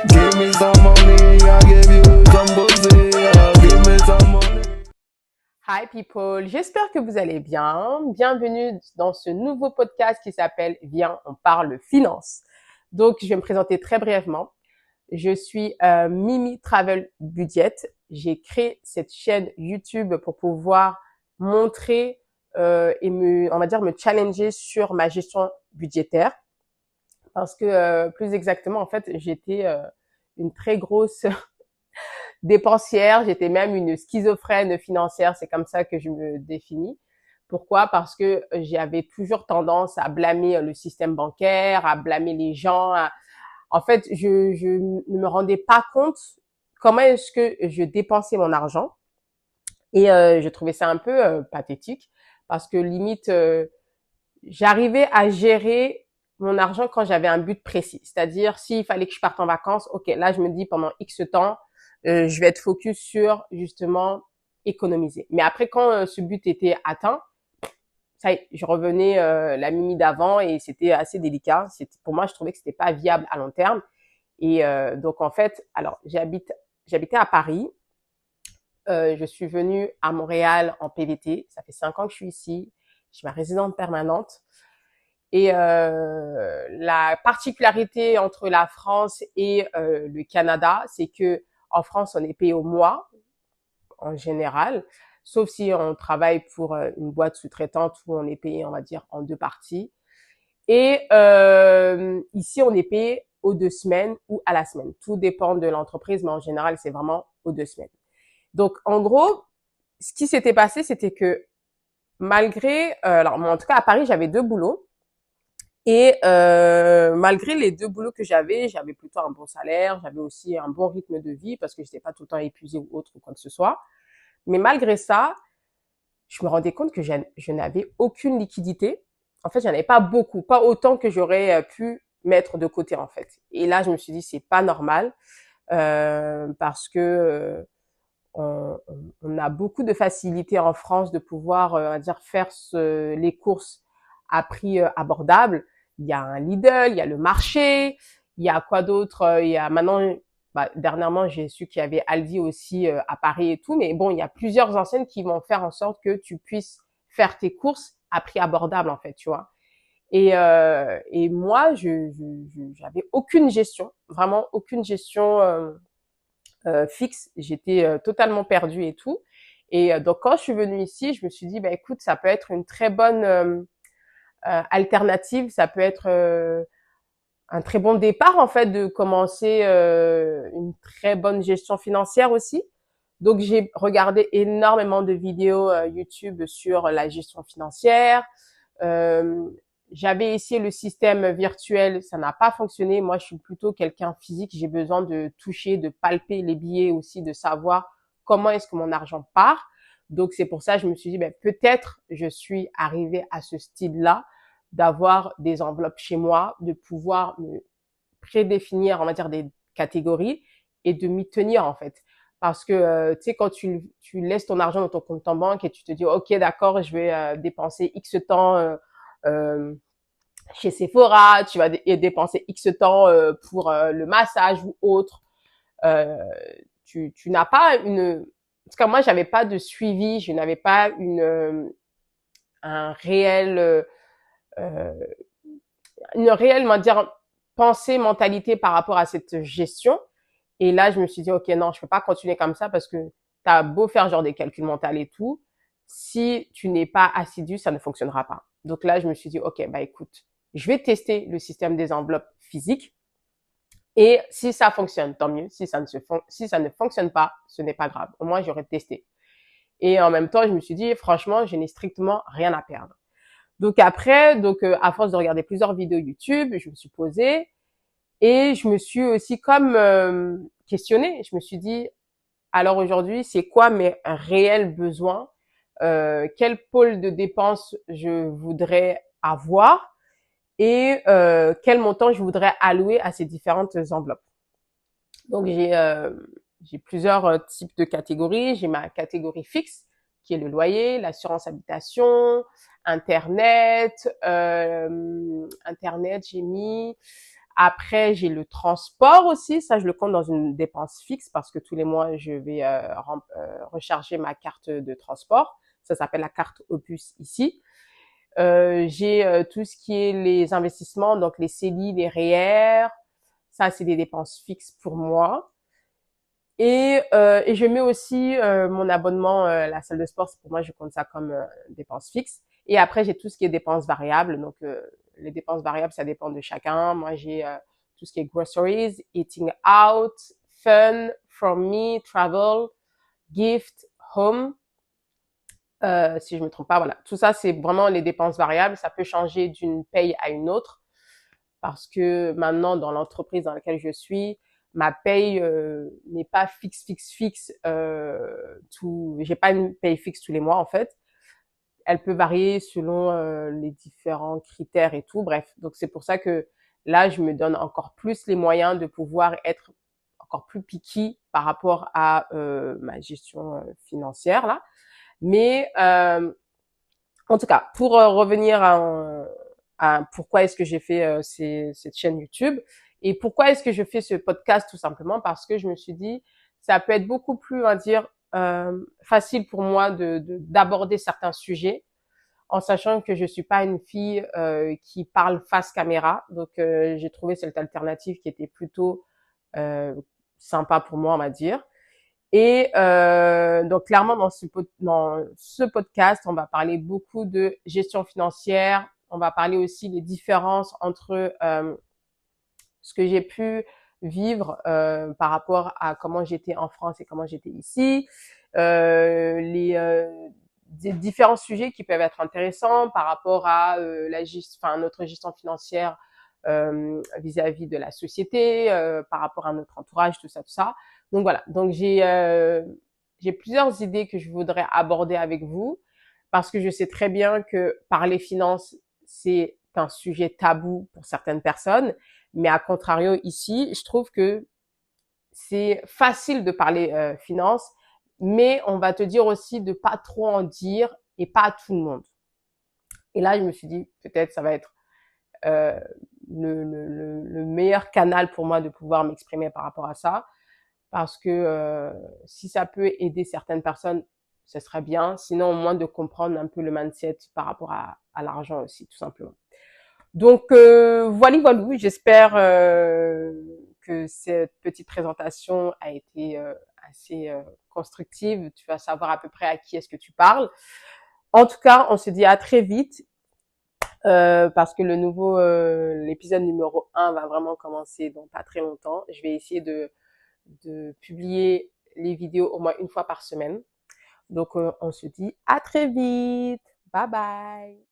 Give me some money, I give you some pussy. Give me some money. Hi people, j'espère que vous allez bien. Bienvenue dans ce nouveau podcast qui s'appelle Viens, on parle finance. Donc, je vais me présenter très brièvement. Je suis Mimi Travel Budget. J'ai créé cette chaîne YouTube pour pouvoir montrer on va dire, me challenger sur ma gestion budgétaire. Parce que plus exactement, en fait, j'étais une très grosse dépensière, j'étais même une schizophrène financière, c'est comme ça que je me définis. Pourquoi? Parce que j'avais toujours tendance à blâmer le système bancaire, à blâmer les gens. En fait, je ne me rendais pas compte comment est-ce que je dépensais mon argent. Et je trouvais ça un peu pathétique parce que limite, j'arrivais à gérer mon argent quand j'avais un but précis. C'est-à-dire, s'il fallait que je parte en vacances, ok, là, je me dis pendant X temps, je vais être focus sur justement économiser. Mais après, quand ce but était atteint, ça y est, je revenais la Mimi d'avant et c'était assez délicat. Pour moi, je trouvais que c'était pas viable à long terme. Et donc en fait, alors j'habitais à Paris. Je suis venue à Montréal en PVT. Ça fait 5 ans que je suis ici. Je suis ma résidente permanente. Et la particularité entre la France et le Canada, c'est que en France, on est payé au mois en général, sauf si on travaille pour une boîte sous-traitante où on est payé, on va dire, en deux parties. Et ici, on est payé aux 2 semaines ou à la semaine. Tout dépend de l'entreprise, mais en général, c'est vraiment aux 2 semaines. Donc, en gros, ce qui s'était passé, c'était que malgré, alors moi, en tout cas à Paris, j'avais 2 boulots. Et malgré les 2 boulots que j'avais plutôt un bon salaire, j'avais aussi un bon rythme de vie parce que j'étais pas tout le temps épuisée ou autre ou quoi que ce soit. Mais malgré ça, je me rendais compte que je n'avais aucune liquidité. En fait, j'en avais pas beaucoup, pas autant que j'aurais pu mettre de côté en fait. Et là, je me suis dit c'est pas normal parce que on a beaucoup de facilité en France de pouvoir, on va dire, faire les courses à prix abordable. Il y a un Lidl, il y a le marché, il y a quoi d'autre? Il y a maintenant, dernièrement, j'ai su qu'il y avait Aldi aussi à Paris et tout. Mais bon, il y a plusieurs enseignes qui vont faire en sorte que tu puisses faire tes courses à prix abordable, en fait, tu vois. Et moi, j'avais aucune gestion, vraiment aucune gestion fixe. J'étais totalement perdue et tout. Et donc, quand je suis venue ici, je me suis dit, bah, écoute, ça peut être une très bonne alternative. Ça peut être un très bon départ, en fait, de commencer une très bonne gestion financière aussi. Donc, j'ai regardé énormément de vidéos YouTube sur la gestion financière. Euh, J'avais essayé le système virtuel, ça n'a pas fonctionné. Moi, je suis plutôt quelqu'un physique. J'ai besoin de toucher, de palper les billets aussi, de savoir comment est-ce que mon argent part. Donc, c'est pour ça que je me suis dit, ben, peut-être je suis arrivée à ce style-là, d'avoir des enveloppes chez moi, de pouvoir me prédéfinir, on va dire, des catégories et de m'y tenir, en fait. Parce que, tu sais, quand tu laisses ton argent dans ton compte en banque et tu te dis, OK, d'accord, je vais dépenser X temps euh, chez Sephora, tu vas dépenser X temps pour le massage ou autre. Euh, tu n'as pas une... En tout cas, moi, j'avais pas de suivi, je n'avais pas un réel... euh, une réelle, on va dire, pensée, mentalité par rapport à cette gestion. Et là, je me suis dit, OK, non, je peux pas continuer comme ça parce que t'as beau faire genre des calculs mentaux et tout, si tu n'es pas assidu, ça ne fonctionnera pas. Donc là, je me suis dit, OK, bah écoute, je vais tester le système des enveloppes physiques et si ça fonctionne, tant mieux. Si ça ne fonctionne pas, ce n'est pas grave. Au moins, j'aurais testé. Et en même temps, je me suis dit, franchement, je n'ai strictement rien à perdre. Donc après, à force de regarder plusieurs vidéos YouTube, je me suis posée et je me suis aussi comme questionnée. Je me suis dit, alors aujourd'hui, c'est quoi mes réels besoins? Quel pôle de dépenses je voudrais avoir et quel montant je voudrais allouer à ces différentes enveloppes. Donc j'ai plusieurs types de catégories. J'ai ma catégorie fixe qui est le loyer, l'assurance habitation, internet, internet j'ai mis. Après, j'ai le transport aussi. Ça, je le compte dans une dépense fixe parce que tous les mois, je vais recharger ma carte de transport. Ça s'appelle la carte Opus ici. J'ai tout ce qui est les investissements, donc les CELI, les REER. Ça, c'est des dépenses fixes pour moi. Et je mets aussi mon abonnement à la salle de sport. Pour moi, je compte ça comme dépense fixe. Et après, j'ai tout ce qui est dépenses variables. Donc, les dépenses variables, ça dépend de chacun. Moi, j'ai tout ce qui est groceries, eating out, fun, from me, travel, gift, home. Si je me trompe pas, voilà. Tout ça, c'est vraiment les dépenses variables. Ça peut changer d'une paye à une autre parce que maintenant, dans l'entreprise dans laquelle je suis, ma paye n'est pas fixe. J'ai pas une paye fixe tous les mois en fait. Elle peut varier selon les différents critères et tout. Bref, donc c'est pour ça que là, je me donne encore plus les moyens de pouvoir être encore plus picky par rapport à ma gestion financière là. Mais en tout cas, pour revenir à pourquoi est-ce que j'ai fait cette chaîne YouTube et pourquoi est-ce que je fais ce podcast, tout simplement parce que je me suis dit ça peut être beaucoup plus, on va dire, facile pour moi d'aborder certains sujets en sachant que je suis pas une fille qui parle face caméra. Donc j'ai trouvé cette alternative qui était plutôt sympa pour moi, on va dire. Et donc clairement dans ce podcast, on va parler beaucoup de gestion financière. On va parler aussi des différences entre ce que j'ai pu vivre par rapport à comment j'étais en France et comment j'étais ici, des différents sujets qui peuvent être intéressants par rapport à notre gestion financière vis-à-vis de la société, par rapport à notre entourage, tout ça. Donc voilà. Donc j'ai plusieurs idées que je voudrais aborder avec vous parce que je sais très bien que parler finances, c'est un sujet tabou pour certaines personnes. Mais à contrario, ici, je trouve que c'est facile de parler finance, mais on va te dire aussi de pas trop en dire et pas à tout le monde. Et là, je me suis dit, peut-être ça va être euh, le meilleur canal pour moi de pouvoir m'exprimer par rapport à ça. Parce que si ça peut aider certaines personnes, ce serait bien. Sinon, au moins de comprendre un peu le mindset par rapport à l'argent aussi, tout simplement. Donc voilà, j'espère que cette petite présentation a été assez constructive. Tu vas savoir à peu près à qui est-ce que tu parles. En tout cas, on se dit à très vite parce que l'épisode numéro 1 va vraiment commencer dans pas très longtemps. Je vais essayer de publier les vidéos au moins une fois par semaine. Donc on se dit à très vite. Bye bye.